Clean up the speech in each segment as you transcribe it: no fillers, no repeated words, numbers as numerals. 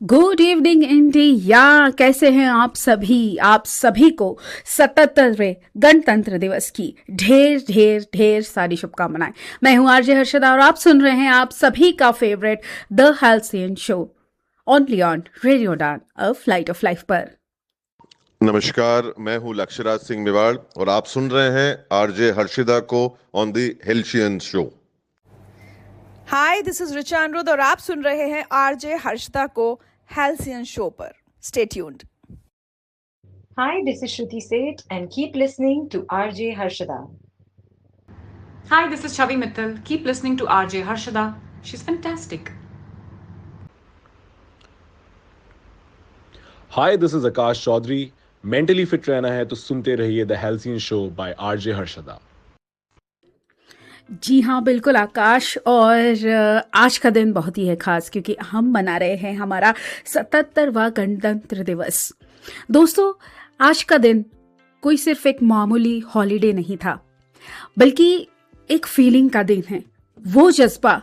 Good evening India. कैसे हैं आप सभी को 77वें गणतंत्र दिवस की ढेर ढेर ढेर सारी शुभकामनाएं। मैं हूं आरजे हर्षदा और आप सुन रहे हैं आप सभी का favourite the Halcyon show only on radio Udaan a flight of life पर। नमस्कार, मैं हूं लक्ष्यराज सिंह मेवाड़ और आप सुन रहे हैं आरजे हर्षिदा को on the Halcyon show. Hi, this is Richa Anuruddh और आप सुन रहे हैं आरजे हर्षदा को हेल्सियन शो पर। Stay tuned. Hi, this is Shruti Seth and keep listening to RJ Harshada. Hi, this is Chavi Mittal. Keep listening to RJ Harshada. She's fantastic. Hi, this is Akash Chaudhary. Mentally fit रहना है तो सुनते रहिए the Halcyon show by RJ Harshada. जी हाँ, बिल्कुल आकाश। और आज का दिन बहुत ही है खास क्योंकि हम मना रहे हैं हमारा 77वां गणतंत्र दिवस। दोस्तों, आज का दिन कोई सिर्फ एक मामूली हॉलीडे नहीं था, बल्कि एक फीलिंग का दिन है। वो जज्बा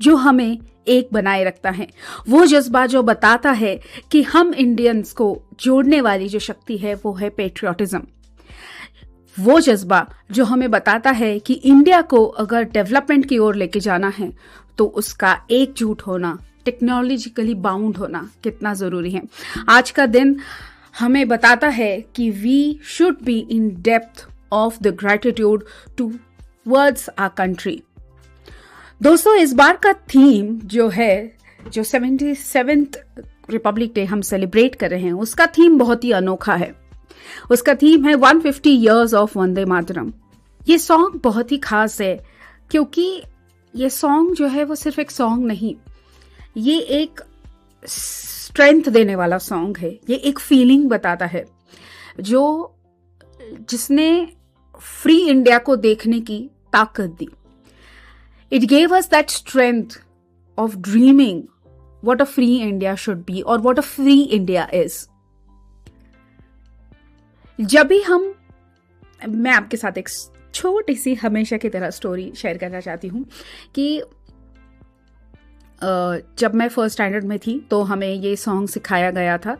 जो हमें एक बनाए रखता है, वो जज्बा जो बताता है कि हम इंडियंस को जोड़ने वाली जो शक्ति है वो है पेट्रियोटिज्म। वो जज्बा जो हमें बताता है कि इंडिया को अगर डेवलपमेंट की ओर लेके जाना है तो उसका एकजुट होना, टेक्नोलॉजिकली बाउंड होना कितना ज़रूरी है। आज का दिन हमें बताता है कि we should be in depth of the gratitude towards our country. दोस्तों, इस बार का थीम जो है, जो 77th रिपब्लिक डे हम सेलिब्रेट कर रहे हैं, उसका थीम बहुत ही अनोखा है। उसका थीम है 150 years ऑफ वंदे मातरम। ये सॉन्ग बहुत ही खास है क्योंकि ये सॉन्ग जो है वो सिर्फ एक सॉन्ग नहीं, ये एक स्ट्रेंथ देने वाला सॉन्ग है। ये एक फीलिंग बताता है जिसने फ्री इंडिया को देखने की ताकत दी। It gave us that strength of dreaming what a free India should be और what a free India is. जब भी मैं आपके साथ एक छोटी सी हमेशा की तरह स्टोरी शेयर करना चाहती हूँ कि जब मैं फर्स्ट स्टैंडर्ड में थी तो हमें ये सॉन्ग सिखाया गया था।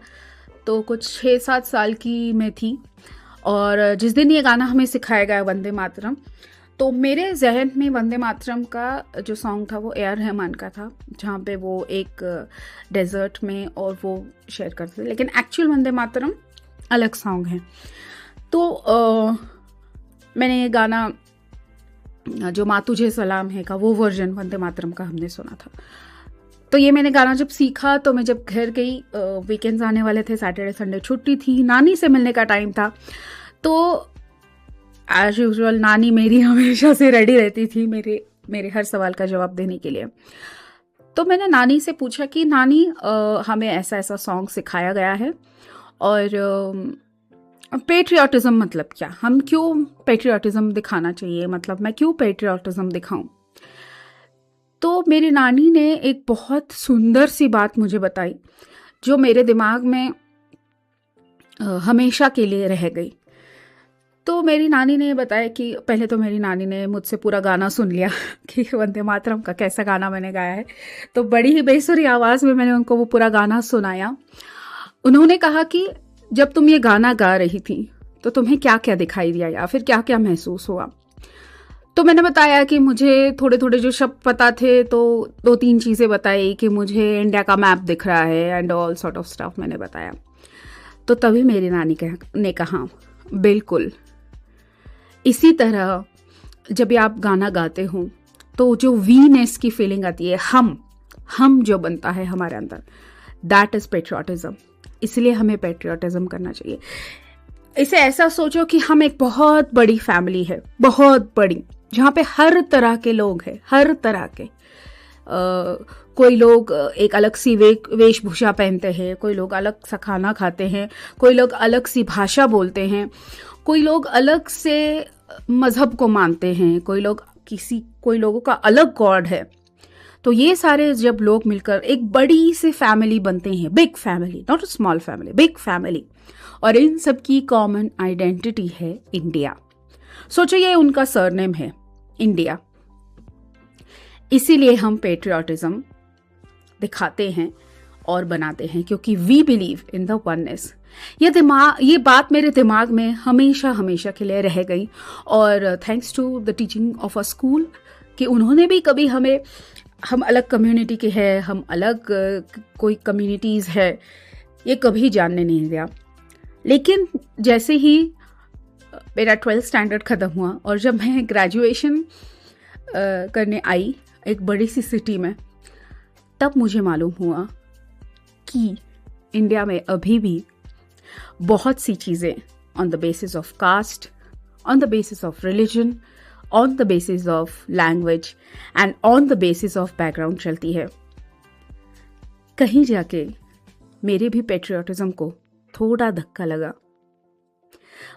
तो कुछ 6-7 साल की मैं थी और जिस दिन ये गाना हमें सिखाया गया वंदे मातरम, तो मेरे जहन में वंदे मातरम का जो सॉन्ग था वो ए.आर. रहमान का था, जहाँ पे वो एक डेजर्ट में और वो शेयर करते थे, लेकिन एक्चुअल वंदे मातरम अलग सॉन्ग है। तो मैंने ये गाना जो माँ तुझे सलाम है का वो वर्जन वंदे मातरम का हमने सुना था। तो ये मैंने गाना जब सीखा तो मैं जब घर गई, वीकेंड्स आने वाले थे, सैटरडे संडे छुट्टी थी, नानी से मिलने का टाइम था। तो एज यूजुअल नानी मेरी हमेशा से रेडी रहती थी मेरे हर सवाल का जवाब देने के लिए। तो मैंने नानी से पूछा कि नानी, हमें ऐसा ऐसा सॉन्ग सिखाया गया है और पेट्रियोटिज्म मतलब क्या, हम क्यों पेट्रियोटिज्म दिखाना चाहिए, मतलब मैं क्यों पेट्रियोटिज्म दिखाऊं। तो मेरी नानी ने एक बहुत सुंदर सी बात मुझे बताई जो मेरे दिमाग में हमेशा के लिए रह गई। तो मेरी नानी ने बताया कि पहले तो मेरी नानी ने मुझसे पूरा गाना सुन लिया कि वंदे मातरम का कैसा गाना मैंने गाया है। तो बड़ी ही बेसुरी आवाज़ में मैंने उनको वो पूरा गाना सुनाया। उन्होंने कहा कि जब तुम ये गाना गा रही थी तो तुम्हें क्या क्या दिखाई दिया या फिर क्या क्या महसूस हुआ। तो मैंने बताया कि मुझे थोड़े थोड़े जो शब्द पता थे, तो 2-3 चीज़ें बताई कि मुझे इंडिया का मैप दिख रहा है and all sort of stuff मैंने बताया। तो तभी मेरी नानी ने कहा, बिल्कुल इसी तरह जब आप गाना गाते हो तो जो वीनेस की फीलिंग आती है, हम जो बनता है हमारे अंदर, दैट इज़ पेट्रियोटिज्म। इसलिए हमें पेट्रियोटिज्म करना चाहिए। इसे ऐसा सोचो कि हम एक बहुत बड़ी फैमिली है, बहुत बड़ी, जहाँ पे हर तरह के लोग हैं, हर तरह के। कोई लोग एक अलग सी वेशभूषा पहनते हैं, कोई लोग अलग सा खाना खाते हैं, कोई लोग अलग सी भाषा बोलते हैं, कोई लोग अलग से मजहब को मानते हैं, कोई लोगों का अलग गॉड है। तो ये सारे जब लोग मिलकर एक बड़ी सी फैमिली बनते हैं, big family, not a small family, big family, और इन सब की कॉमन आइडेंटिटी है इंडिया। सोचो ये उनका सरनेम है, इंडिया। इसीलिए हम पेट्रियोटिज्म दिखाते हैं और बनाते हैं, क्योंकि we believe in the oneness. ये बात मेरे दिमाग में हमेशा हमेशा के लिए रह गई। और thanks to the teaching of a school कि उन्होंने भी कभी हमें, हम अलग कम्युनिटी के हैं, हम अलग कोई कम्युनिटीज़ है, ये कभी जानने नहीं दिया। लेकिन जैसे ही मेरा 12th स्टैंडर्ड ख़त्म हुआ और जब मैं ग्रेजुएशन करने आई एक बड़ी सी सिटी में, तब मुझे मालूम हुआ कि इंडिया में अभी भी बहुत सी चीज़ें on the basis of caste, on the basis of religion, on the basis of language and on the basis of background चलती है। कहीं जाके मेरे भी पेट्रियाटिज्म को थोड़ा धक्का लगा।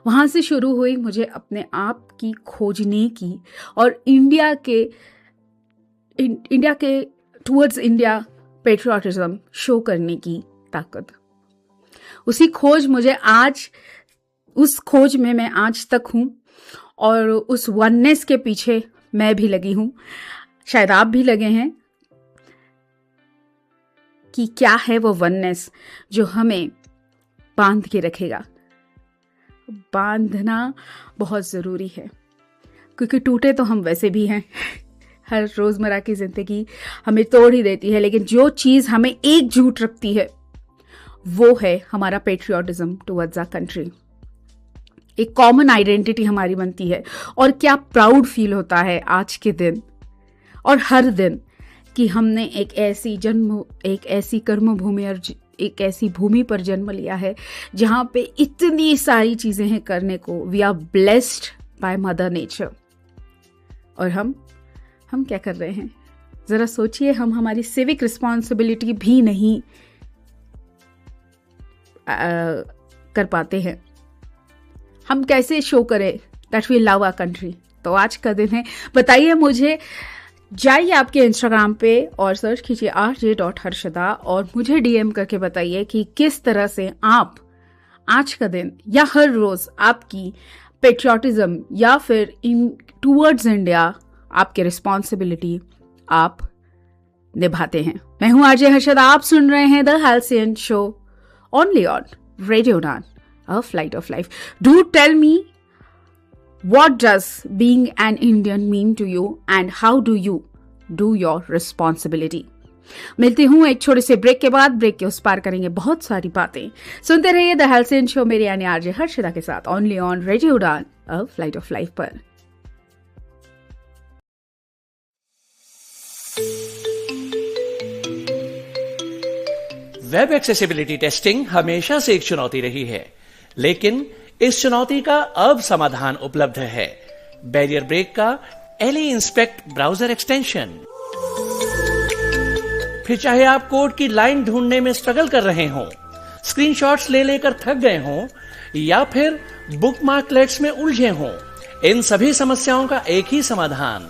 वहाँ से शुरू हुई मुझे अपने आप की खोजने की और इंडिया के टुवर्ड्स इंडिया पेट्रियाटिज्म शो करने की ताकत। उसी खोज उस खोज में मैं आज तक हूँ और उस वननेस के पीछे मैं भी लगी हूँ, शायद आप भी लगे हैं। कि क्या है वो वननेस जो हमें बांध के रखेगा। बांधना बहुत ज़रूरी है, क्योंकि टूटे तो हम वैसे भी हैं। हर रोज़मर्रा की ज़िंदगी हमें तोड़ ही देती है, लेकिन जो चीज़ हमें एकजुट रखती है वो है हमारा पेट्रियाटिज्म टुवर्ड्स आवर कंट्री। एक कॉमन आइडेंटिटी हमारी बनती है। और क्या प्राउड फील होता है आज के दिन और हर दिन कि हमने एक ऐसी कर्मभूमि और एक ऐसी भूमि पर जन्म लिया है जहाँ पे इतनी सारी चीज़ें हैं करने को। We are blessed by mother nature. और हम क्या कर रहे हैं ज़रा सोचिए। हम हमारी सिविक रिस्पॉन्सिबिलिटी भी नहीं कर पाते हैं। हम कैसे शो करें that we love our country. तो आज का दिन है। बताइए मुझे, जाइए आपके इंस्टाग्राम पे और सर्च कीजिए rj.harshada और मुझे डीएम करके बताइए कि किस तरह से आप आज का दिन या हर रोज आपकी पेट्रियाटिज्म या फिर इन टुवर्ड्स इंडिया आपके रिस्पॉन्सिबिलिटी आप निभाते हैं। मैं हूं आरजे हर्षदा, आप सुन रहे हैं the Halcyon show only on radio Udaan, a flight of life. Do tell me, what does being an Indian mean to you and how do you do your responsibility? मिलती हूँ एक छोटे से ब्रेक के बाद। ब्रेक के उस पार करेंगे बहुत सारी बातें। सुनते रहिए द हेल्सियन शो मेरे यानी आरजे हर्षदा के साथ only on radio Udaan, a flight of life पर। वेब एक्सेसिबिलिटी टेस्टिंग हमेशा से एक चुनौती रही है, लेकिन इस चुनौती का अब समाधान उपलब्ध है। बैरियर ब्रेक का एली इंस्पेक्ट ब्राउजर एक्सटेंशन। फिर चाहे आप कोड की लाइन ढूंढने में स्ट्रगल कर रहे हों, स्क्रीनशॉट्स ले लेकर थक गए हों या फिर बुकमार्कलेट्स में उलझे हों, इन सभी समस्याओं का एक ही समाधान,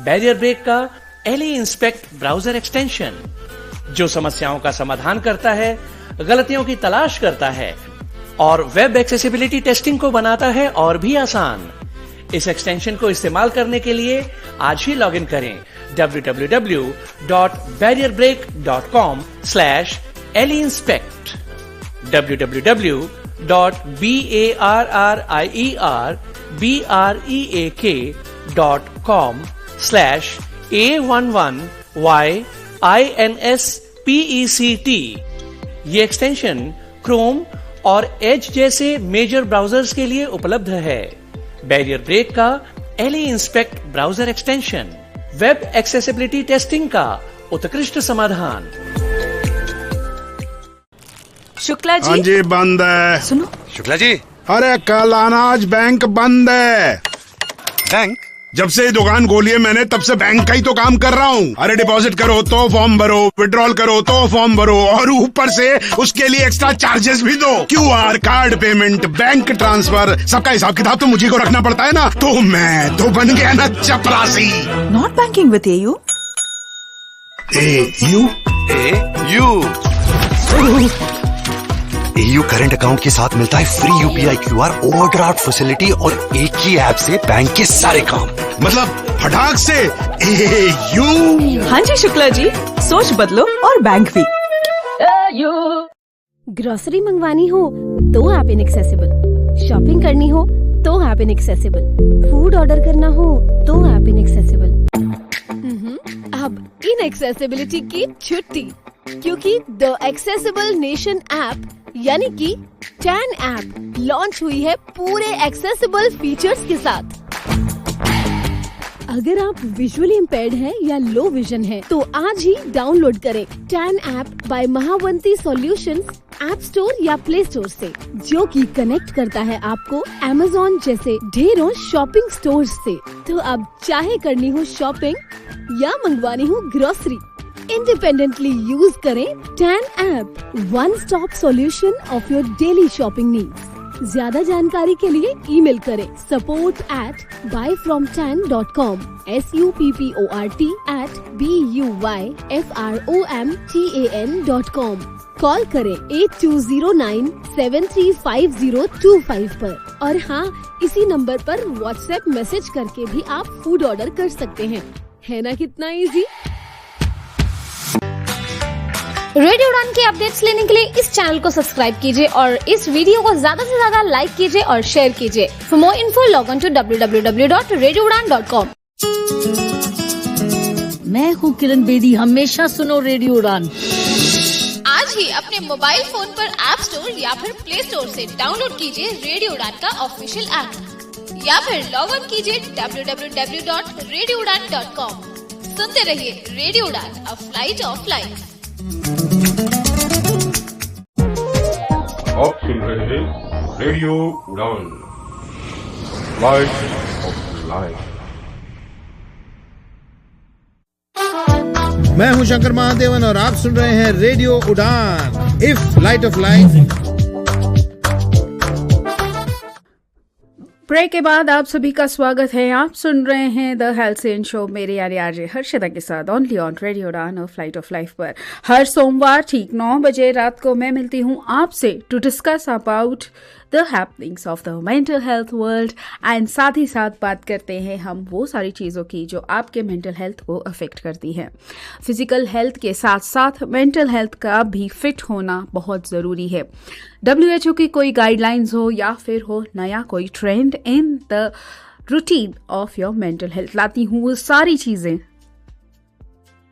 बैरियर ब्रेक का एली इंस्पेक्ट ब्राउजर एक्सटेंशन, जो समस्याओं का समाधान करता है, गलतियों की तलाश करता है और वेब एक्सेसिबिलिटी टेस्टिंग को बनाता है और भी आसान। इस एक्सटेंशन को इस्तेमाल करने के लिए आज ही लॉगिन करें www.barrierbreak.com/leinspect www.barrierbreak.com/A11YINSPECT। ये एक्सटेंशन क्रोम और एज जैसे मेजर ब्राउजर्स के लिए उपलब्ध है। बैरियर ब्रेक का ally inspect browser extension, web accessibility testing का उत्कृष्ट समाधान। शुक्ला जी। हाँ जी, बंद है। सुनो शुक्ला जी। अरे कल अनाज बैंक बंद है। बैंक? जब से दुकान खोली है मैंने तब से बैंक का ही तो काम कर रहा हूँ। अरे डिपॉजिट करो तो फॉर्म भरो, विड्रॉल करो तो फॉर्म भरो और ऊपर से उसके लिए एक्स्ट्रा चार्जेस भी दो। QR, card payment, bank transfer, सबका हिसाब किताब तो मुझे को रखना पड़ता है ना। तो मैं तो बन गया ना चपरासी। Not banking with AU. AU current account के साथ मिलता है free UPI QR, overdraft facility और एक ही ऐप से बैंक के सारे काम। मतलब फटाक से एयू। हाँ जी शुक्ला जी, सोच बदलो और बैंक भी। ग्रोसरी मंगवानी हो तो ऐप इनएक्सेसिबल, शॉपिंग करनी हो तो ऐप इनएक्सेसिबल, फूड ऑर्डर करना हो तो ऐप इनएक्सेसिबल। अब इनएक्सेसिबिलिटी की छुट्टी, क्योंकि द एक्सेसिबल नेशन ऐप यानी कि टैन ऐप लॉन्च हुई है पूरे एक्सेसिबल फीचर्स के साथ। अगर आप विजुअली इम्पेयर्ड हैं या लो विजन हैं, तो आज ही डाउनलोड करें Tan app by Mahavanti solutions app store या प्ले स्टोर से, जो कि कनेक्ट करता है आपको Amazon जैसे ढेरों शॉपिंग स्टोर्स से। तो अब चाहे करनी हो शॉपिंग या मंगवानी हो ग्रोसरी, इंडिपेंडेंटली यूज करें Tan app, one stop solution of your daily shopping needs. ज्यादा जानकारी के लिए ईमेल करें support@buyfromtan.com, support@buyfromtan.com। कॉल करें 8209735025 पर। और हाँ, इसी नंबर पर व्हाट्सएप मैसेज करके भी आप फूड ऑर्डर कर सकते हैं। है ना कितना इजी? रेडियो उड़ान के अपडेट्स लेने के लिए इस चैनल को सब्सक्राइब कीजिए और इस वीडियो को ज्यादा से ज्यादा लाइक कीजिए और शेयर कीजिए। For more info log on to www.radioudan.com। मैं हूँ किरण बेदी, हमेशा सुनो रेडियो उड़ान। आज ही अपने मोबाइल फोन पर ऐप स्टोर या फिर प्ले स्टोर से डाउनलोड कीजिए रेडियो उड़ान का ऑफिशियल ऐप, या फिर लॉग ऑन कीजिए www.radioudan.com। सुनते रहिए radio Udaan, a flight of life. आप सुन रहे हैं रेडियो उड़ान, फ्लाइट ऑफ लाइफ। मैं हूं शंकर महादेवन और आप सुन रहे हैं radio Udaan, if light of life. Break के बाद आप सभी का स्वागत है। आप सुन रहे हैं द हेल्सियन शो, मेरे यानी आरजे हर्षिता के साथ, ओनली ऑन रेडियो उड़ान और फ्लाइट ऑफ लाइफ पर। हर सोमवार ठीक 9 बजे रात को मैं मिलती हूँ आपसे to discuss about the happenings of the mental health world, and साथ ही साथ बात करते हैं हम वो सारी चीज़ों की जो आपके मेंटल हेल्थ को अफेक्ट करती हैं। फिजिकल हेल्थ के साथ साथ मेंटल हेल्थ का भी फिट होना बहुत ज़रूरी है। WHO की कोई गाइडलाइंस हो या फिर हो नया कोई trend in the routine of your mental health, लाती हूँ वो सारी चीज़ें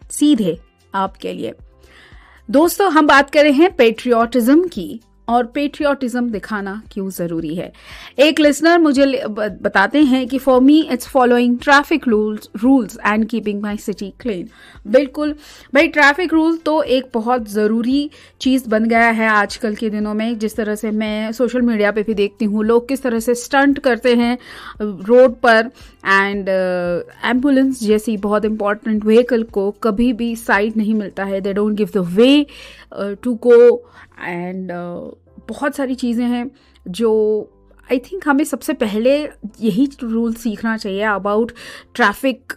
सीधे आपके लिए। दोस्तों, हम बात कर रहे हैं पेट्रियोटिज्म की, और पेट्रियोटिज्म दिखाना क्यों ज़रूरी है। एक लिसनर मुझे बताते हैं कि for me it's following traffic rules and keeping my city clean. बिल्कुल भाई, ट्रैफिक रूल तो एक बहुत ज़रूरी चीज़ बन गया है आजकल के दिनों में। जिस तरह से मैं सोशल मीडिया पे भी देखती हूँ, लोग किस तरह से स्टंट करते हैं रोड पर, एंड एम्बुलेंस जैसी बहुत इंपॉर्टेंट व्हीकल को कभी भी साइड नहीं मिलता है, they don't give the way to go, and बहुत सारी चीज़ें हैं जो आई थिंक हमें सबसे पहले यही रूल सीखना चाहिए अबाउट ट्रैफिक,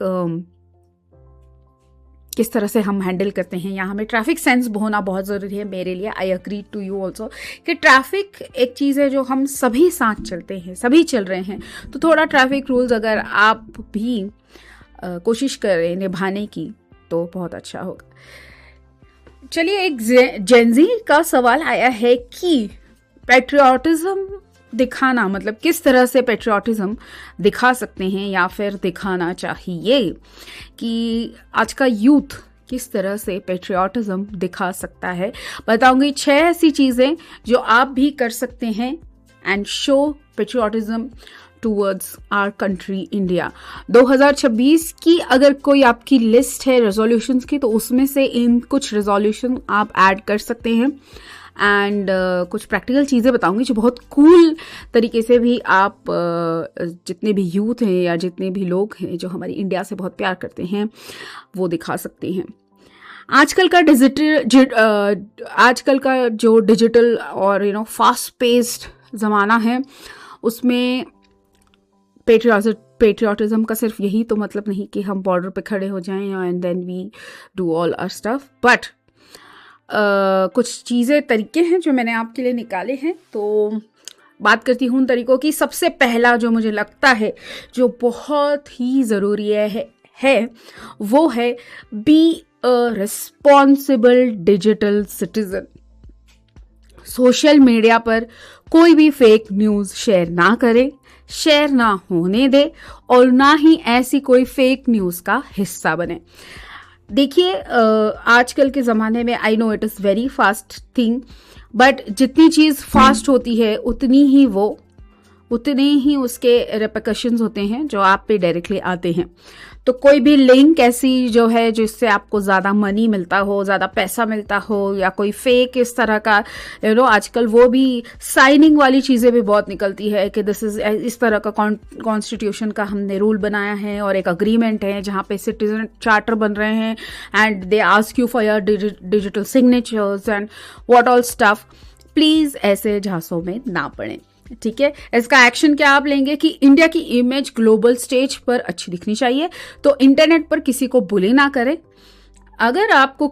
किस तरह से हम हैंडल करते हैं, या हमें ट्रैफिक सेंस होना बहुत ज़रूरी है मेरे लिए। I agree to you also कि ट्रैफिक एक चीज़ है जो हम सभी साथ चलते हैं, सभी चल रहे हैं, तो थोड़ा ट्रैफिक रूल्स अगर आप भी कोशिश करें निभाने की तो बहुत अच्छा होगा। चलिए, एक जेनजी का सवाल आया है कि पेट्रियोटिज्म दिखाना, मतलब किस तरह से पेट्रियोटिज्म दिखा सकते हैं या फिर दिखाना चाहिए, कि आज का यूथ किस तरह से पेट्रियोटिज्म दिखा सकता है। बताऊंगी 6 ऐसी चीज़ें जो आप भी कर सकते हैं and show patriotism towards our country India. 2026 की अगर कोई आपकी लिस्ट है रेजोल्यूशंस की, तो उसमें से इन कुछ रेजोल्यूशन आप ऐड कर सकते हैं, एंड कुछ प्रैक्टिकल चीज़ें बताऊंगी जो बहुत कूल तरीके से भी आप जितने भी यूथ हैं या जितने भी लोग हैं जो हमारी इंडिया से बहुत प्यार करते हैं वो दिखा सकते हैं। आजकल का जो डिजिटल और फास्ट पेस्ड ज़माना है, उसमें पेट्रियोटिज्म का सिर्फ यही तो मतलब नहीं कि हम बॉर्डर पे खड़े हो जाएं and then we do all our stuff, but कुछ चीज़ें, तरीके हैं जो मैंने आपके लिए निकाले हैं। तो बात करती हूँ उन तरीकों की। सबसे पहला जो मुझे लगता है जो बहुत ही ज़रूरी है वो है be a responsible digital citizen. Social media पर कोई भी फेक न्यूज़ शेयर ना करे, शेयर ना होने दे और ना ही ऐसी कोई फेक न्यूज़ का हिस्सा बने। देखिए आजकल के ज़माने में I know it is very fast thing, but जितनी चीज़ फास्ट होती है उतने ही उसके रिpercussions होते हैं जो आप पे डायरेक्टली आते हैं। तो कोई भी लिंक ऐसी जो है जिससे आपको ज़्यादा मनी मिलता हो, ज़्यादा पैसा मिलता हो, या कोई फेक इस तरह का आजकल वो भी साइनिंग वाली चीज़ें भी बहुत निकलती है कि दिस इज इस तरह का कॉन्स्टिट्यूशन का हमने रूल बनाया है और एक अग्रीमेंट है जहाँ पे सिटीजन चार्टर बन रहे हैं and they ask you for your digital signatures and what all stuff. Please ऐसे झांसों में ना पड़ें, ठीक है। इसका एक्शन क्या आप लेंगे कि इंडिया की इमेज ग्लोबल स्टेज पर अच्छी दिखनी चाहिए, तो इंटरनेट पर किसी को बुली ना करें। अगर आपको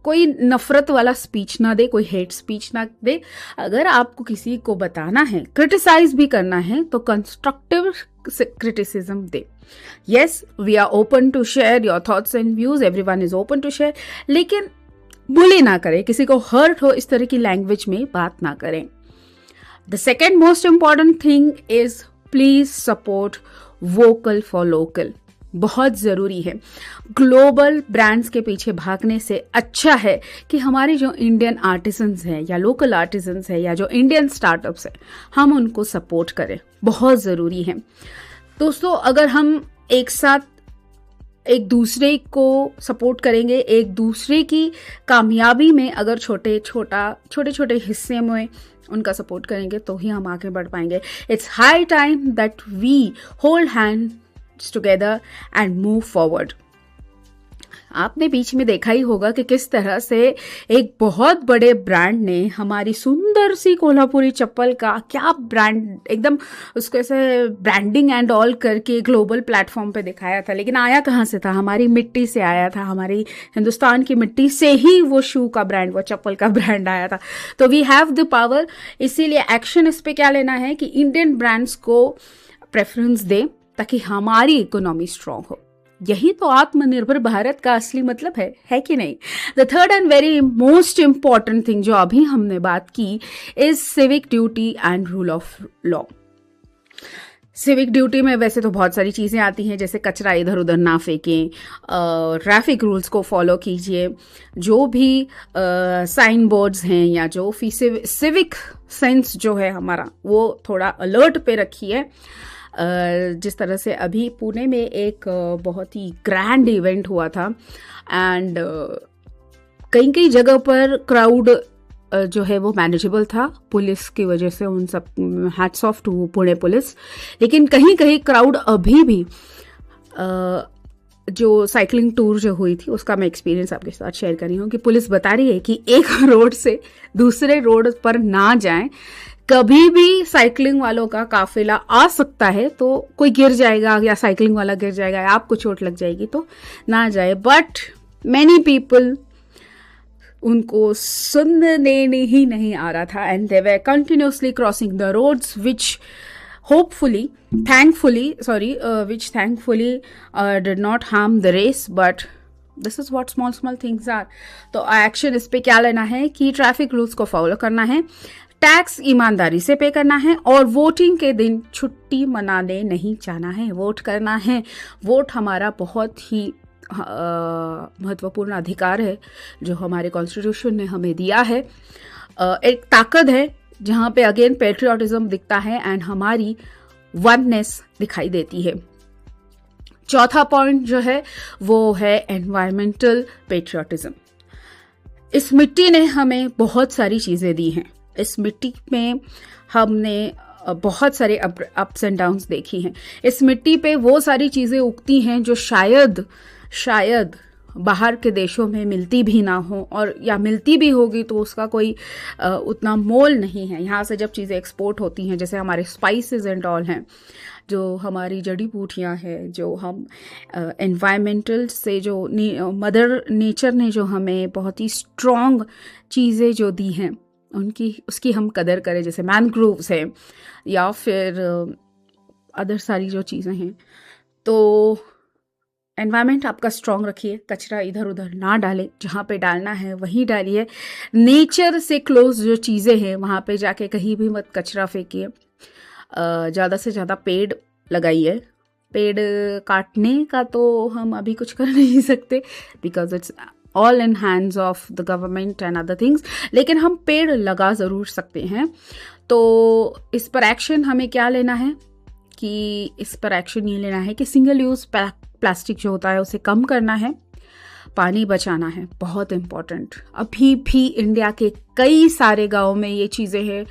कोई नफरत वाला स्पीच ना दे, कोई हेट स्पीच ना दे। अगर आपको किसी को बताना है, क्रिटिसाइज भी करना है, तो कंस्ट्रक्टिव क्रिटिसिज्म दे। Yes, we are open to share your thoughts and views, everyone is open to share, लेकिन बुली ना करें, किसी को हर्ट हो इस तरह की लैंग्वेज में बात ना करें। The second most important thing is please support vocal for local। बहुत ज़रूरी है। ग्लोबल ब्रांड्स के पीछे भागने से अच्छा है कि हमारे जो इंडियन आर्टिसंस हैं या लोकल आर्टिसंस हैं या जो इंडियन स्टार्टअप्स हैं, हम उनको सपोर्ट करें, बहुत ज़रूरी है। दोस्तों, अगर हम एक साथ एक दूसरे को सपोर्ट करेंगे, एक दूसरे की कामयाबी में अगर छोटे छोटे हिस्से में उनका सपोर्ट करेंगे तो ही हम आगे बढ़ पाएंगे। It's high time that we hold hands together and move forward. आपने बीच में देखा ही होगा कि किस तरह से एक बहुत बड़े ब्रांड ने हमारी सुंदर सी कोल्हापुरी चप्पल का क्या ब्रांड, एकदम उसको ऐसे ब्रांडिंग एंड ऑल करके ग्लोबल प्लेटफॉर्म पे दिखाया था, लेकिन आया कहाँ से था? हमारी मिट्टी से आया था, हमारी हिंदुस्तान की मिट्टी से ही वो शू का ब्रांड, वो चप्पल का ब्रांड आया था। तो वी हैव द पावर, इसीलिए एक्शन इस पे क्या लेना है कि इंडियन ब्रांड्स को प्रेफरेंस दे ताकि हमारी इकोनॉमी स्ट्रांग हो। यही तो आत्मनिर्भर भारत का असली मतलब है कि नहीं? The third and very most important thing जो अभी हमने बात की is civic duty and rule of law. Civic duty में वैसे तो बहुत सारी चीज़ें आती हैं, जैसे कचरा इधर उधर ना फेंकें, ट्रैफिक रूल्स को फॉलो कीजिए, जो भी साइन बोर्ड्स हैं या जो भी सिविक सेंस जो है हमारा वो थोड़ा अलर्ट पे रखिए। जिस तरह से अभी पुणे में एक बहुत ही ग्रैंड इवेंट हुआ था एंड कई जगह पर क्राउड जो है वो मैनेजेबल था पुलिस की वजह से, उन सब hats off to Pune police. लेकिन कहीं क्राउड अभी भी जो साइकिलिंग टूर जो हुई थी उसका मैं एक्सपीरियंस आपके साथ शेयर कर रही हूँ कि पुलिस बता रही है कि एक रोड से दूसरे रोड पर ना जाएं, कभी भी साइकिलिंग वालों का काफिला आ सकता है तो कोई गिर जाएगा या साइकिलिंग वाला गिर जाएगा या आपको चोट लग जाएगी तो ना जाए। बट मैनी पीपल, उनको सुनने ही नहीं आ रहा था and they were continuously crossing the roads which thankfully did not harm the race, but this is what small things are। तो एक्शन इस पे क्या लेना है कि ट्रैफिक रूल्स को फॉलो करना है, टैक्स ईमानदारी से पे करना है और वोटिंग के दिन छुट्टी मनाने नहीं जाना है, वोट करना है। वोट हमारा बहुत ही महत्वपूर्ण अधिकार है जो हमारे कॉन्स्टिट्यूशन ने हमें दिया है। एक ताकत है जहाँ पे अगेन पेट्रियोटिज्म दिखता है एंड हमारी वननेस दिखाई देती है। चौथा पॉइंट जो है वो है एनवायरमेंटल पेट्रियोटिज्म। इस मिट्टी ने हमें बहुत सारी चीज़ें दी हैं, इस मिट्टी में हमने बहुत सारे अप्स एंड डाउन्स देखी हैं। इस मिट्टी पे वो सारी चीज़ें उगती हैं जो शायद बाहर के देशों में मिलती भी ना हो, और या मिलती भी होगी तो उसका कोई उतना मोल नहीं है। यहाँ से जब चीज़ें एक्सपोर्ट होती हैं, जैसे हमारे स्पाइसेस एंड ऑल हैं, जो हमारी जड़ी बूटियाँ हैं, जो हम एनवायरमेंटल से जो मदर नेचर ने जो हमें बहुत ही स्ट्रॉन्ग चीज़ें जो दी हैं उसकी हम कदर करें, जैसे मैनग्रोव्स हैं या फिर अदर सारी जो चीज़ें हैं। तो एनवायरनमेंट आपका स्ट्रांग रखिए, कचरा इधर उधर ना डालें, जहाँ पे डालना है वहीं डालिए। नेचर से क्लोज जो चीज़ें हैं वहाँ पे जाके कहीं भी मत कचरा फेंकिए। ज़्यादा से ज़्यादा पेड़ लगाइए। पेड़ काटने का तो हम अभी कुछ कर नहीं सकते because it's all in hands of the government and other things, लेकिन हम पेड़ लगा ज़रूर सकते हैं। तो इस पर एक्शन हमें क्या लेना है कि इस पर एक्शन ये लेना है कि सिंगल यूज़ प्लास्टिक जो होता है उसे कम करना है, पानी बचाना है, बहुत इम्पॉर्टेंट। अभी भी इंडिया के कई सारे गाँव में ये चीज़ें हैं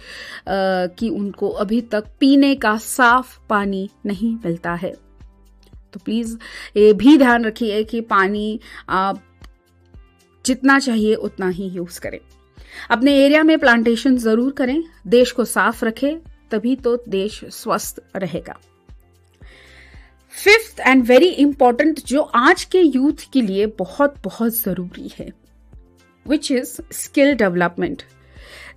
कि उनको अभी तक पीने का साफ पानी नहीं मिलता है। तो प्लीज़ ये भी ध्यान रखिए कि पानी आप जितना चाहिए उतना ही यूज़ करें। अपने एरिया में प्लांटेशन ज़रूर करें, देश को साफ रखें, तभी तो देश स्वस्थ रहेगा। फिफ्थ एंड वेरी इंपॉर्टेंट जो आज के यूथ के लिए बहुत बहुत ज़रूरी है, विच इज़ स्किल डेवलपमेंट।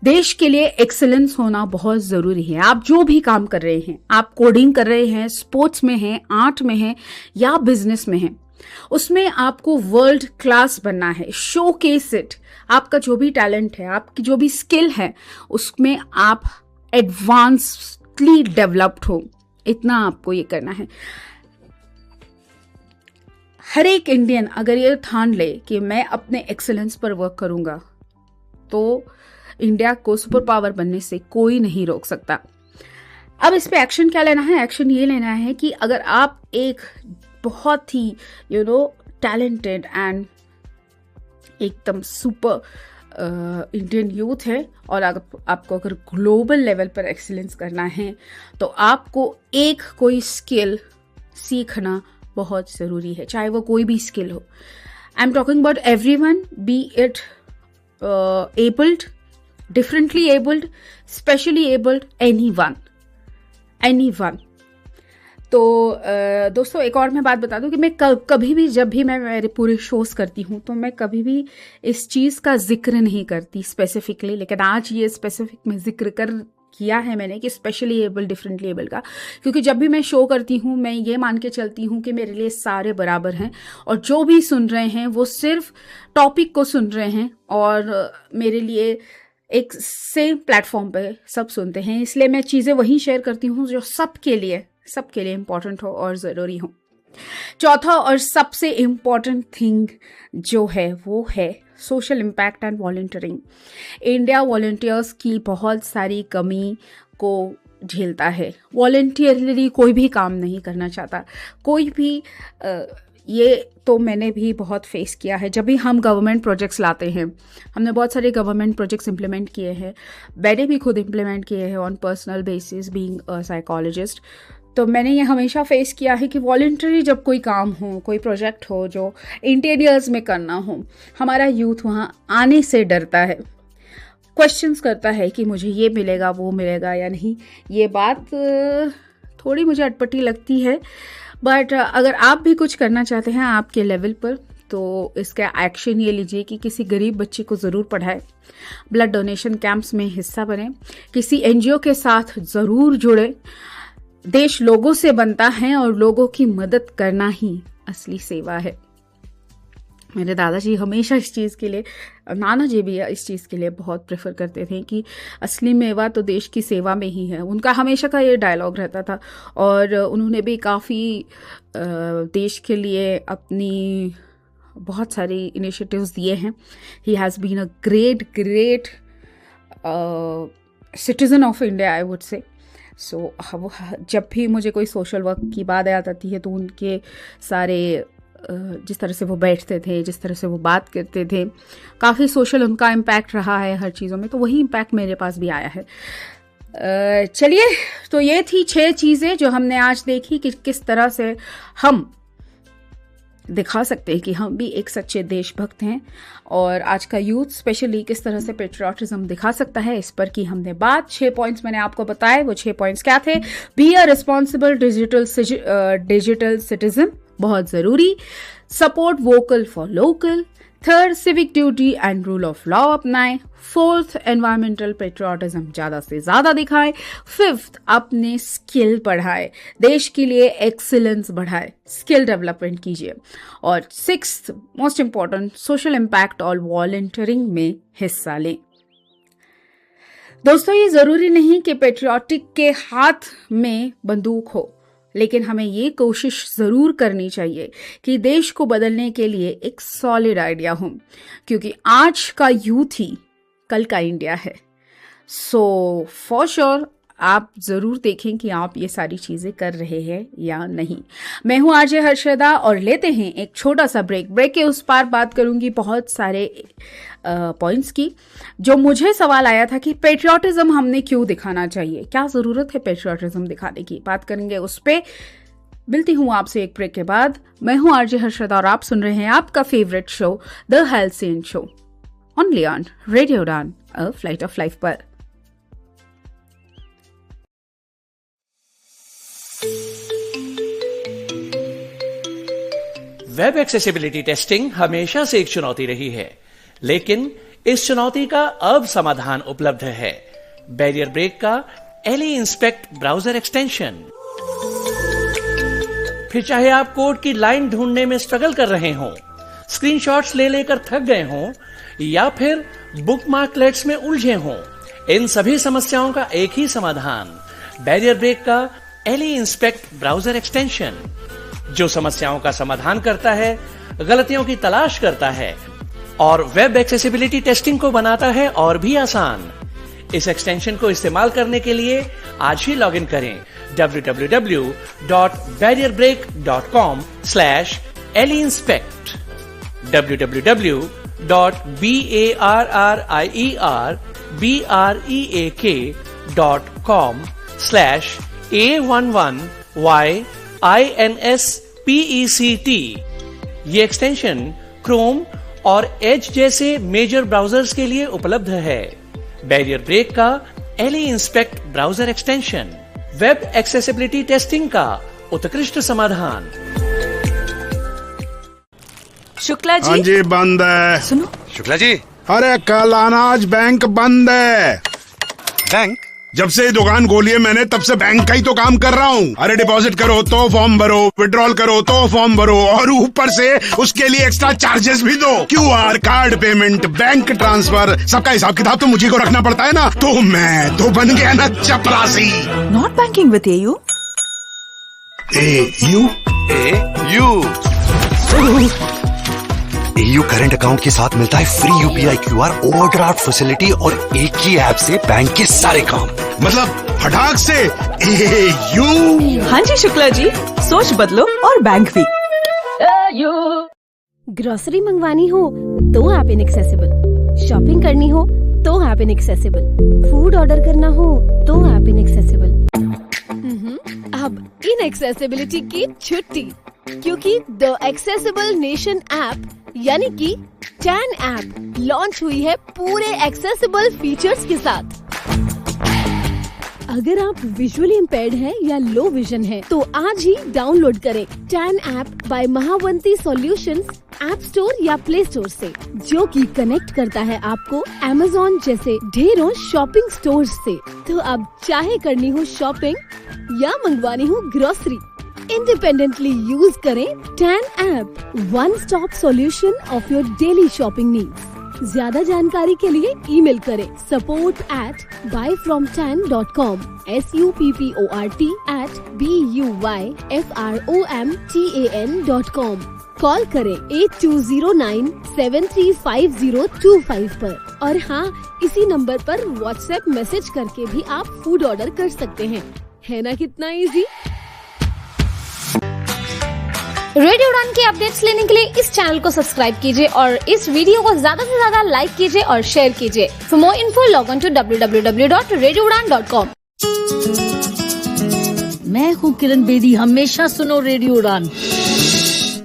देश के लिए एक्सेलेंस होना बहुत ज़रूरी है। आप जो भी काम कर रहे हैं, आप कोडिंग कर रहे हैं, स्पोर्ट्स में हैं, आर्ट में हैं या बिजनेस में हैं, उसमें आपको वर्ल्ड क्लास बनना है। Showcase it. आपका जो भी टैलेंट है, आपकी जो भी स्किल है, उसमें आप एडवांसली डेवलप्ड हो, इतना आपको ये करना है। हर एक इंडियन अगर ये ठान ले कि मैं अपने एक्सेलेंस पर वर्क करूंगा तो इंडिया को सुपर पावर बनने से कोई नहीं रोक सकता। अब इस पे एक्शन क्या लेना है? एक्शन ये लेना है कि अगर आप एक बहुत ही टैलेंटेड एंड एकदम सुपर इंडियन यूथ है और आपको अगर ग्लोबल लेवल पर एक्सीलेंस करना है तो आपको एक कोई स्किल सीखना बहुत ज़रूरी है, चाहे वो कोई भी स्किल हो। I am talking about everyone, B it abled, differently abled, specially abled, anyone. तो दोस्तों एक और मैं बात बता दूं कि मैं कभी भी जब भी मैं मेरे पूरे शोज करती हूं तो मैं कभी भी इस चीज़ का जिक्र नहीं करती स्पेसिफिकली, लेकिन आज ये स्पेसिफिक में जिक्र किया है मैंने कि स्पेशली एबल, डिफरेंटली एबल का, क्योंकि जब भी मैं शो करती हूँ मैं ये मान के चलती हूँ कि मेरे लिए सारे बराबर हैं और जो भी सुन रहे हैं वो सिर्फ टॉपिक को सुन रहे हैं और मेरे लिए एक सेम प्लेटफॉर्म पे सब सुनते हैं। इसलिए मैं चीज़ें वही शेयर करती हूँ जो सबके लिए इम्पॉर्टेंट हो और ज़रूरी हो। चौथा और सबसे इम्पॉर्टेंट थिंग जो है वो है social impact and volunteering. India volunteers की बहुत सारी कमी को झेलता है। वॉलंटियरली कोई भी काम नहीं करना चाहता, कोई भी ये तो मैंने भी बहुत फेस किया है। जब भी हम गवर्नमेंट प्रोजेक्ट्स लाते हैं, हमने बहुत सारे गवर्नमेंट प्रोजेक्ट्स इंप्लीमेंट किए हैं, मैंने भी खुद इंप्लीमेंट किए हैं on personal basis being a psychologist. तो मैंने ये हमेशा फेस किया है कि वॉलंटरी जब कोई काम हो, कोई प्रोजेक्ट हो जो इंटीरियर्स में करना हो, हमारा यूथ वहाँ आने से डरता है, क्वेश्चंस करता है कि मुझे ये मिलेगा वो मिलेगा या नहीं। ये बात थोड़ी मुझे अटपटी लगती है, बट अगर आप भी कुछ करना चाहते हैं आपके लेवल पर तो इसका एक्शन ये लीजिए कि किसी गरीब बच्चे को ज़रूर पढ़ाएं, ब्लड डोनेशन कैंप्स में हिस्सा बने, किसी एनजीओ के साथ ज़रूर जुड़े। देश लोगों से बनता है और लोगों की मदद करना ही असली सेवा है। मेरे दादाजी हमेशा इस चीज़ के लिए, नाना जी भी इस चीज़ के लिए बहुत प्रेफर करते थे कि असली मेवा तो देश की सेवा में ही है। उनका हमेशा का ये डायलॉग रहता था और उन्होंने भी काफ़ी देश के लिए अपनी बहुत सारी इनिशिएटिव्स दिए हैं। He has been a great citizen of India, I would say. So जब भी मुझे कोई सोशल वर्क की बात याद आती है तो उनके सारे जिस तरह से वो बैठते थे, जिस तरह से वो बात करते थे, काफ़ी सोशल उनका इम्पैक्ट रहा है हर चीज़ों में, तो वही इम्पैक्ट मेरे पास भी आया है। चलिए, तो ये थी 6 चीज़ें जो हमने आज देखी कि किस तरह से हम दिखा सकते हैं कि हम भी एक सच्चे देशभक्त हैं और आज का यूथ स्पेशली किस तरह से पेट्रियाटिज्म दिखा सकता है, इस पर की हमने बात। 6 पॉइंट्स मैंने आपको बताए, वो 6 पॉइंट्स क्या थे? Be a responsible digital citizen, बहुत ज़रूरी। Support vocal for local. 3rd, civic duty and rule of law अपनाएं। 4th, एनवायरमेंटल पेट्रियोटिज्म ज़्यादा से ज़्यादा दिखाएं। 5th, अपने स्किल बढ़ाएं, देश के लिए एक्सीलेंस बढ़ाएं, स्किल डेवलपमेंट कीजिए। और 6th, most important, social impact और वॉलंटियरिंग में हिस्सा लें। दोस्तों, ये ज़रूरी नहीं कि पेट्रियोटिक के हाथ में बंदूक हो, लेकिन हमें ये कोशिश ज़रूर करनी चाहिए कि देश को बदलने के लिए एक सॉलिड आइडिया हो, क्योंकि आज का यूथ ही कल का इंडिया है। सो फॉर श्योर आप ज़रूर देखें कि आप ये सारी चीज़ें कर रहे हैं या नहीं। मैं हूँ आरजे हर्षदा और लेते हैं एक छोटा सा ब्रेक। ब्रेक के उस पार बात करूँगी बहुत सारे पॉइंट्स की। जो मुझे सवाल आया था कि पेट्रियोटिज्म हमने क्यों दिखाना चाहिए, क्या ज़रूरत है पेट्रियोटिज्म दिखाने की, बात करेंगे उस पर। मिलती हूँ आपसे एक ब्रेक के बाद। मैं हूँ आरजे हर्षदा और आप सुन रहे हैं आपका favourite show the Halcyon show, only on radio Udaan a flight of life पर। वेब एक्सेसिबिलिटी टेस्टिंग हमेशा से एक चुनौती रही है, लेकिन इस चुनौती का अब समाधान उपलब्ध है। बैरियर ब्रेक का एली इंस्पेक्ट ब्राउजर एक्सटेंशन। फिर चाहे आप कोड की लाइन ढूंढने में स्ट्रगल कर रहे हों, स्क्रीनशॉट्स ले लेकर थक गए हों, या फिर बुकमार्कलेट्स में उलझे हों, इन सभी समस्याओं का एक ही समाधान, बैरियर ब्रेक का एली इंस्पेक्ट ब्राउजर एक्सटेंशन, जो समस्याओं का समाधान करता है, गलतियों की तलाश करता है और वेब एक्सेसिबिलिटी टेस्टिंग को बनाता है और भी आसान। इस एक्सटेंशन को इस्तेमाल करने के लिए आज ही लॉगिन करें www.barrierbrake.com/eliinspect www.barrierbrake.com/A11YINSPECT। ये एक्सटेंशन क्रोम और एज जैसे मेजर ब्राउजर्स के लिए उपलब्ध है। बैरियर ब्रेक का ally inspect browser extension, web accessibility testing का उत्कृष्ट समाधान। शुक्ला जी। हाँ जी, बंद है। सुनो शुक्ला जी, अरे कल अनाज बैंक बंद है। बैंक? जब से ये दुकान खोली है मैंने, तब से बैंक का ही तो काम कर रहा हूँ। अरे डिपॉजिट करो तो फॉर्म भरो, विड्रॉल करो तो फॉर्म भरो, और ऊपर से उसके लिए एक्स्ट्रा चार्जेस भी दो। QR, card payment, bank transfer, सबका हिसाब किताब तो मुझे को रखना पड़ता है ना। तो मैं तो बन गया ना चपरासी। Not banking with AU। AU current account के साथ मिलता है free UPI QR overdraft facility और एक ही ऐप से बैंक के सारे काम। मतलब फटाक से AU। हाँ जी शुक्ला जी, सोच बदलो और बैंक भी। ग्रोसरी मंगवानी हो तो ऐप इनएक्सेसिबल, शॉपिंग करनी हो तो ऐप इनएक्सेसिबल, फूड ऑर्डर करना हो तो ऐप इनएक्सेसिबल। अब इनएक्सेसिबिलिटी की छुट्टी, क्योंकि द एक्सेसिबल नेशन ऐप यानी कि टैन ऐप लॉन्च हुई है पूरे एक्सेसिबल फीचर्स के साथ। अगर आप विजुअली इम्पेयर्ड हैं या लो विजन हैं, तो आज ही डाउनलोड करें Tan app by Mahavanti solutions app store या प्ले स्टोर से, जो कि कनेक्ट करता है आपको Amazon जैसे ढेरों शॉपिंग स्टोर्स से। तो अब चाहे करनी हो शॉपिंग या मंगवानी हो ग्रोसरी, इंडिपेंडेंटली यूज करें Tan app, one stop solution of your daily shopping needs. ज्यादा जानकारी के लिए ईमेल करें support@buyfromtan.com support@buyfromtan.com। कॉल करें 8209-735025 पर। और हाँ, इसी नंबर पर व्हाट्सएप मैसेज करके भी आप फूड ऑर्डर कर सकते हैं। है ना कितना इजी। रेडियो उड़ान के अपडेट्स लेने के लिए इस चैनल को सब्सक्राइब कीजिए और इस वीडियो को ज्यादा से ज्यादा लाइक कीजिए और शेयर कीजिए। For more info log on to www.radioudan.com। मैं हूँ किरण बेदी, हमेशा सुनो रेडियो उड़ान।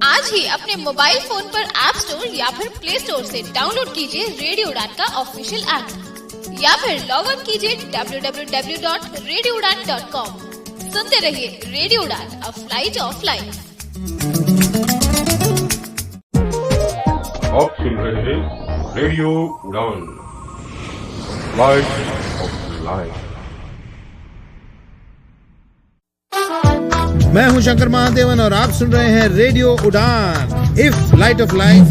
आज ही अपने मोबाइल फोन पर ऐप स्टोर या फिर प्ले स्टोर से डाउनलोड कीजिए रेडियो उड़ान का ऑफिशियल ऐप, या फिर लॉग ऑन कीजिए www.radioudan.com। सुनते रहिए radio Udaan, a flight of life. आप सुन रहे हैं रेडियो उड़ान, लाइफ ऑफ लाइफ। मैं हूं शंकर महादेवन और आप सुन रहे हैं radio Udaan, if light of life.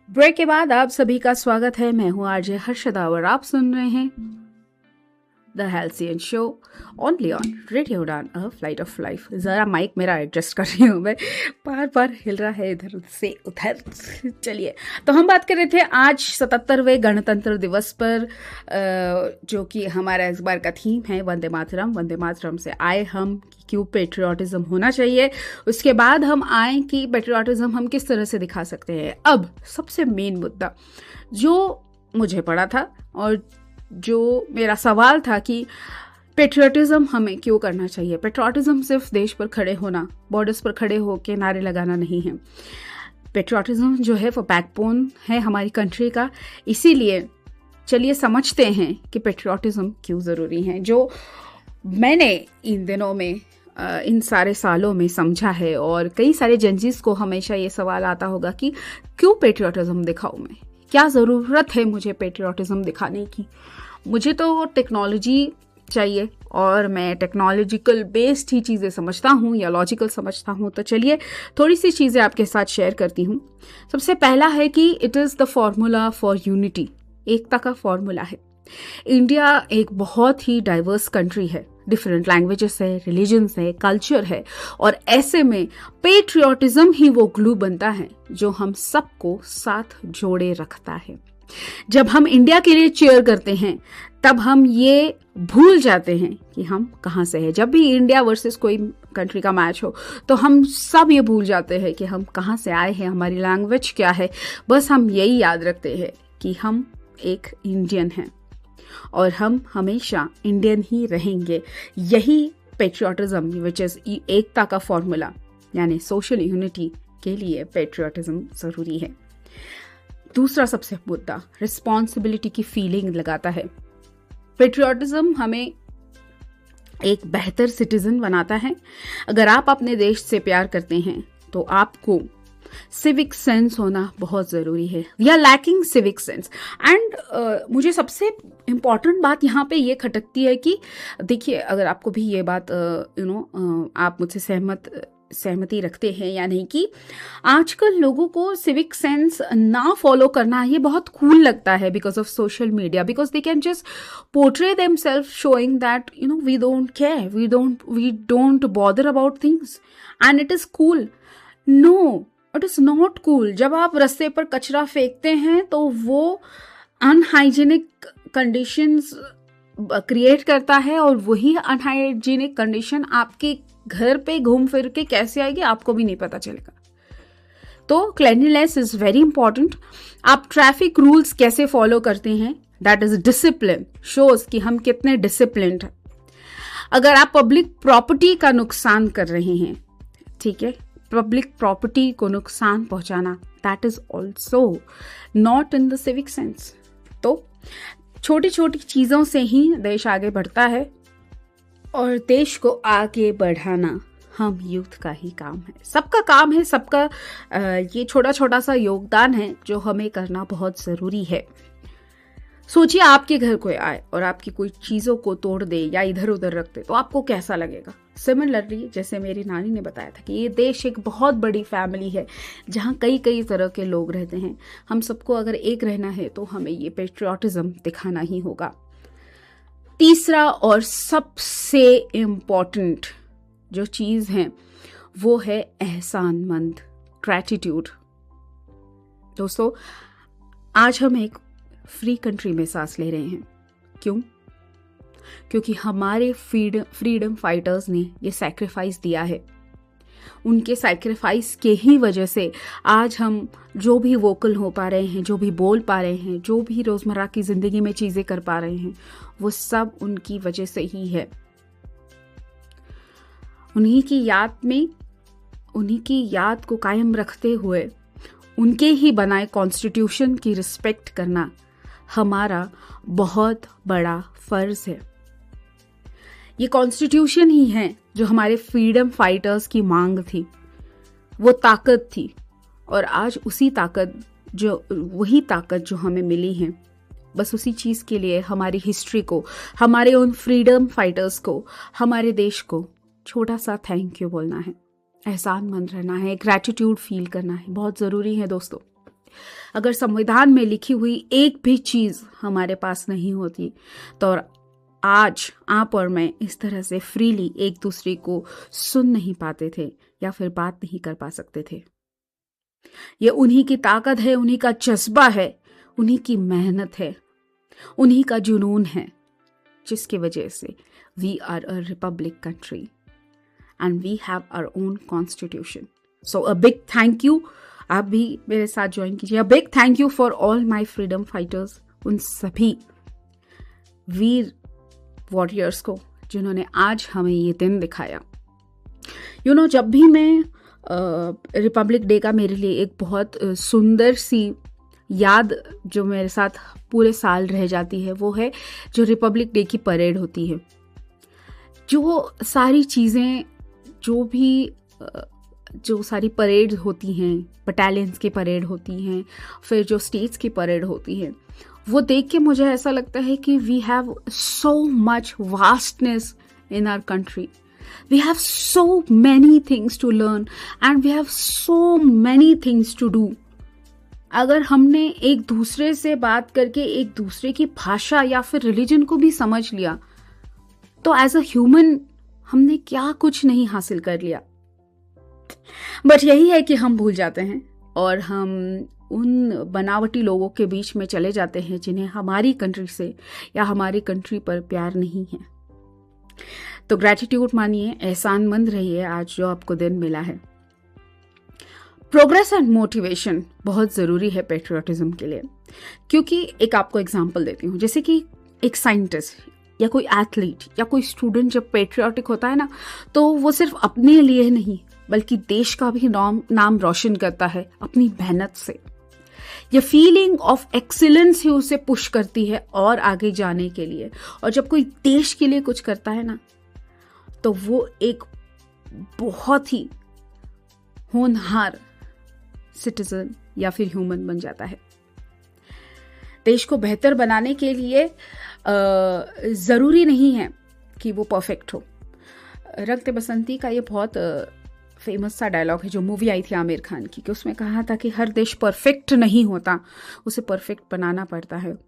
Break के बाद आप सभी का स्वागत है। मैं हूं आरजे हर्षदा और आप सुन रहे हैं the Halcyon show only on radio Udaan a flight of life. ज़रा माइक मेरा एडजस्ट कर रही हूँ मैं, बार बार हिल रहा है इधर से उधर। चलिए, तो हम बात कर रहे थे आज 77वें गणतंत्र दिवस पर, जो कि हमारा इस बार का थीम है वंदे मातरम। वंदे मातरम से आए हम क्यों पेट्रियाटिज्म होना चाहिए, उसके बाद हम आए कि पेट्रियाटिज्म हम किस तरह से दिखा सकते हैं। अब सबसे मेन मुद्दा जो मुझे पड़ा था और जो मेरा सवाल था कि पेट्रियाटिज्म हमें क्यों करना चाहिए। पेट्रियाटिज्म सिर्फ देश पर खड़े होना, बॉर्डर्स पर खड़े होकर नारे लगाना नहीं है। पेट्रियाटिज्म जो है वो बैकबोन है हमारी कंट्री का। इसीलिए चलिए समझते हैं कि पेट्रियाटिज्म क्यों ज़रूरी है। जो मैंने इन दिनों में इन सारे सालों में समझा है, और कई सारे जंजीज को हमेशा ये सवाल आता होगा कि क्यों पेट्रियाटिज्म दिखाऊं मैं, क्या ज़रूरत है मुझे पेट्रियाटिज्म दिखाने की। मुझे तो टेक्नोलॉजी चाहिए और मैं टेक्नोलॉजिकल बेस्ड ही चीज़ें समझता हूँ या लॉजिकल समझता हूँ। तो चलिए थोड़ी सी चीज़ें आपके साथ शेयर करती हूँ। सबसे पहला है कि it is the formula for unity, एकता का फॉर्मूला है। इंडिया एक बहुत ही डाइवर्स कंट्री है, डिफरेंट लैंग्वेजेस है, रिलीजन्स है, कल्चर है, और ऐसे में पेट्रियाटिज्म ही वो ग्लू बनता है जो हम सबको साथ जोड़े रखता है। जब हम इंडिया के लिए चीयर करते हैं तब हम ये भूल जाते हैं कि हम कहाँ से हैं। जब भी इंडिया वर्सेस कोई कंट्री का मैच हो तो हम सब ये भूल जाते हैं कि हम कहाँ से आए हैं, हमारी लैंग्वेज क्या है। बस हम यही याद रखते हैं कि हम एक इंडियन हैं और हम हमेशा इंडियन ही रहेंगे। यही पेट्रियाटिज्म विच इज़ एकता का फॉर्मूला, यानी सोशल यूनिटी के लिए पेट्रियाटिज्म ज़रूरी है। दूसरा सबसे मुद्दा रिस्पॉन्सिबिलिटी की फीलिंग लगाता है। पेट्रियाटिज्म हमें एक बेहतर सिटीजन बनाता है। अगर आप अपने देश से प्यार करते हैं तो आपको सिविक सेंस होना बहुत ज़रूरी है। We are lacking civic sense and मुझे सबसे इम्पॉर्टेंट बात यहाँ पे ये खटकती है कि देखिए, अगर आपको भी ये बात आप मुझसे सहमति रखते हैं या नहीं कि आजकल लोगों को सिविक सेंस ना फॉलो करना ये बहुत कूल लगता है because of social media, because they can just portray themselves showing that we don't care, we don't bother about things and it is cool. No, it is not cool. जब आप रास्ते पर कचरा फेंकते हैं तो वो अनहाइजीनिक कंडीशंस क्रिएट करता है और वही अनहाइजीनिक कंडीशन आपके घर पे घूम फिर के कैसे आएगी आपको भी नहीं पता चलेगा। तो क्लीनलीनेस इज वेरी इंपॉर्टेंट। आप ट्रैफिक रूल्स कैसे फॉलो करते हैं, दैट इज डिसिप्लिन, शोज कि हम कितने डिसिप्लिन्ड हैं। अगर आप पब्लिक प्रॉपर्टी का नुकसान कर रहे हैं, ठीक है, पब्लिक प्रॉपर्टी को नुकसान पहुंचाना, that is also not in the civic sense. तो छोटी छोटी चीज़ों से ही देश आगे बढ़ता है और देश को आगे बढ़ाना हम यूथ का ही काम है, सबका काम है, सबका ये छोटा छोटा सा योगदान है जो हमें करना बहुत ज़रूरी है। सोचिए आपके घर कोई आए और आपकी कोई चीज़ों को तोड़ दे या इधर उधर रख दे तो आपको कैसा लगेगा। सिमिलरली जैसे मेरी नानी ने बताया था कि ये देश एक बहुत बड़ी फैमिली है जहाँ कई कई तरह के लोग रहते हैं। हम सबको अगर एक रहना है तो हमें ये पेट्रियाटिज्म दिखाना ही होगा। तीसरा और सबसे इम्पॉर्टेंट जो चीज़ है वो है एहसानमंद, ग्रैटिट्यूड। दोस्तों, आज हम एक फ्री कंट्री में सांस ले रहे हैं। क्यों? क्योंकि हमारे फ्रीडम फाइटर्स ने ये सैक्रिफाइस दिया है। उनके सैक्रिफाइस के ही वजह से आज हम जो भी वोकल हो पा रहे हैं, जो भी बोल पा रहे हैं, जो भी रोज़मर्रा की ज़िंदगी में चीज़ें कर पा रहे हैं, वो सब उनकी वजह से ही है। उन्हीं की याद में, उन्हीं की याद को कायम रखते हुए उनके ही बनाए कॉन्स्टिट्यूशन की रिस्पेक्ट करना हमारा बहुत बड़ा फर्ज है। ये कॉन्स्टिट्यूशन ही है जो हमारे फ्रीडम फाइटर्स की मांग थी। वो ताकत थी, और आज वही ताकत जो हमें मिली है, बस उसी चीज़ के लिए हमारी हिस्ट्री को, हमारे उन फ्रीडम फाइटर्स को, हमारे देश को छोटा सा थैंक यू बोलना है, एहसानमंद रहना है, ग्रैटिट्यूड फील करना है, बहुत ज़रूरी है दोस्तों। अगर संविधान में लिखी हुई एक भी चीज़ हमारे पास नहीं होती तो आज आप और मैं इस तरह से फ्रीली एक दूसरे को सुन नहीं पाते थे या फिर बात नहीं कर पा सकते थे। ये उन्हीं की ताकत है, उन्हीं का जज्बा है, उन्हीं की मेहनत है, उन्हीं का जुनून है, जिसकी वजह से we are a republic country and we have our own constitution. So a big thank you. आप भी मेरे साथ ज्वाइन कीजिए। A big thank you for all my freedom fighters, उन सभी वीर वॉरियर्स को जिन्होंने आज हमें ये दिन दिखाया। जब भी मैं रिपब्लिक डे का मेरे लिए एक बहुत सुंदर सी याद जो मेरे साथ पूरे साल रह जाती है, वो है जो रिपब्लिक डे की परेड होती है। जो सारी चीज़ें, जो सारी परेड होती हैं, बटालियंस की परेड होती हैं, फिर जो स्टेट्स की परेड होती है, वो देख के मुझे ऐसा लगता है कि we have so much vastness in our country. We have so many things to learn and we have so many things to do. अगर हमने एक दूसरे से बात करके एक दूसरे की भाषा या फिर रिलीजन को भी समझ लिया तो एज अ ह्यूमन हमने क्या कुछ नहीं हासिल कर लिया। बट यही है कि हम भूल जाते हैं और हम उन बनावटी लोगों के बीच में चले जाते हैं जिन्हें हमारी कंट्री से या हमारी कंट्री पर प्यार नहीं है। तो ग्रैटिट्यूड मानिए, एहसानमंद रहिए आज जो आपको दिन मिला है। प्रोग्रेस एंड मोटिवेशन बहुत ज़रूरी है पेट्रियोटिज्म के लिए, क्योंकि एक आपको एग्जांपल देती हूँ। जैसे कि एक साइंटिस्ट या कोई एथलीट या कोई स्टूडेंट जब पेट्रियोटिक होता है ना, तो वो सिर्फ अपने लिए नहीं बल्कि देश का भी नाम रोशन करता है अपनी मेहनत से। ये फीलिंग ऑफ एक्सीलेंस ही उसे पुश करती है और आगे जाने के लिए। और जब कोई देश के लिए कुछ करता है ना, तो वो एक बहुत ही होनहार सिटीजन या फिर ह्यूमन बन जाता है। देश को बेहतर बनाने के लिए ज़रूरी नहीं है कि वो परफेक्ट हो। रक्त बसंती का ये बहुत फेमस सा डायलॉग है जो मूवी आई थी आमिर खान की, कि उसमें कहा था कि हर देश परफेक्ट नहीं होता, उसे परफेक्ट बनाना पड़ता है।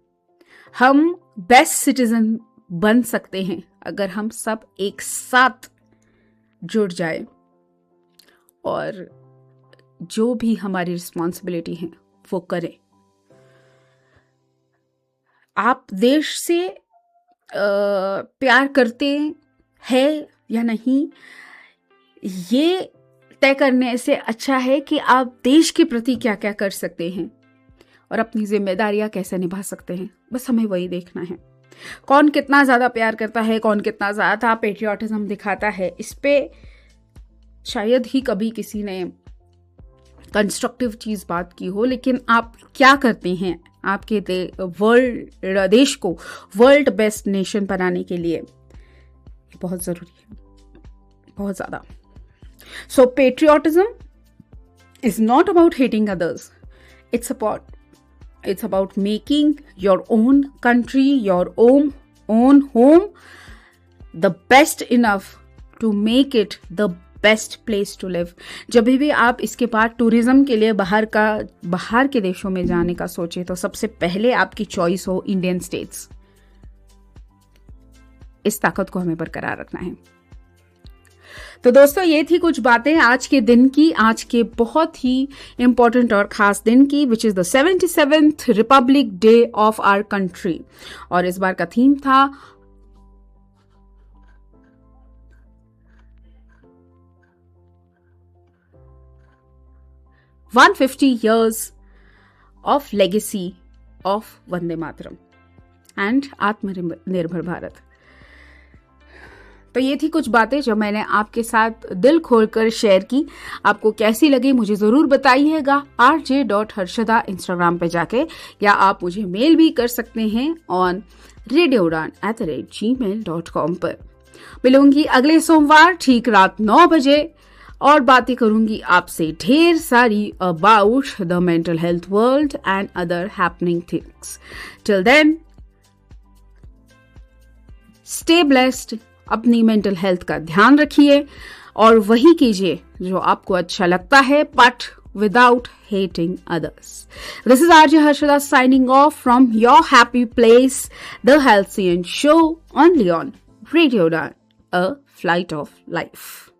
हम बेस्ट सिटीजन बन सकते हैं अगर हम सब एक साथ जुड़ जाए और जो भी हमारी रिस्पॉन्सिबिलिटी है वो करें। आप देश से प्यार करते हैं या नहीं, ये तय करने से अच्छा है कि आप देश के प्रति क्या क्या कर सकते हैं और अपनी जिम्मेदारियां कैसे निभा सकते हैं। बस हमें वही देखना है। कौन कितना ज़्यादा प्यार करता है, कौन कितना ज़्यादा पेट्रियोटिज्म दिखाता है, इस पे शायद ही कभी किसी ने कंस्ट्रक्टिव चीज़ बात की हो। लेकिन आप क्या करते हैं आपके देश को वर्ल्ड बेस्ट नेशन बनाने के लिए, ये बहुत ज़रूरी है, बहुत ज़्यादा। सो patriotism is not about hating others. It's about making your own country, your own home the best enough to make it the best place to live. जब भी आप इसके बाद टूरिज्म के लिए बाहर के देशों में जाने का सोचे तो सबसे पहले आपकी चॉइस हो इंडियन स्टेट्स। इस ताकत को हमें बरकरार रखना है। तो दोस्तों, ये थी कुछ बातें आज के दिन की, आज के बहुत ही इंपॉर्टेंट और खास दिन की, which is the 77th republic day of our country. और इस बार का थीम था 150 years of legacy of Vande Mataram and आत्मनिर्भर भारत। तो ये थी कुछ बातें जो मैंने आपके साथ दिल खोलकर शेयर की। आपको कैसी लगी मुझे ज़रूर बताइएगा rj.harshada इंस्टाग्राम पे जाके, या आप मुझे मेल भी कर सकते हैं ऑन radioudan@gmail.com पर। मिलूंगी अगले सोमवार ठीक रात 9 बजे और बातें करूंगी आपसे ढेर सारी about the mental health world and other happening things. Till then stay blessed, अपनी मेंटल हेल्थ का ध्यान रखिए और वही कीजिए जो आपको अच्छा लगता है, but without hating others. This is RJ Harshada signing off from your happy place, The Halcyon Show, only on Radio Udan, a flight of life.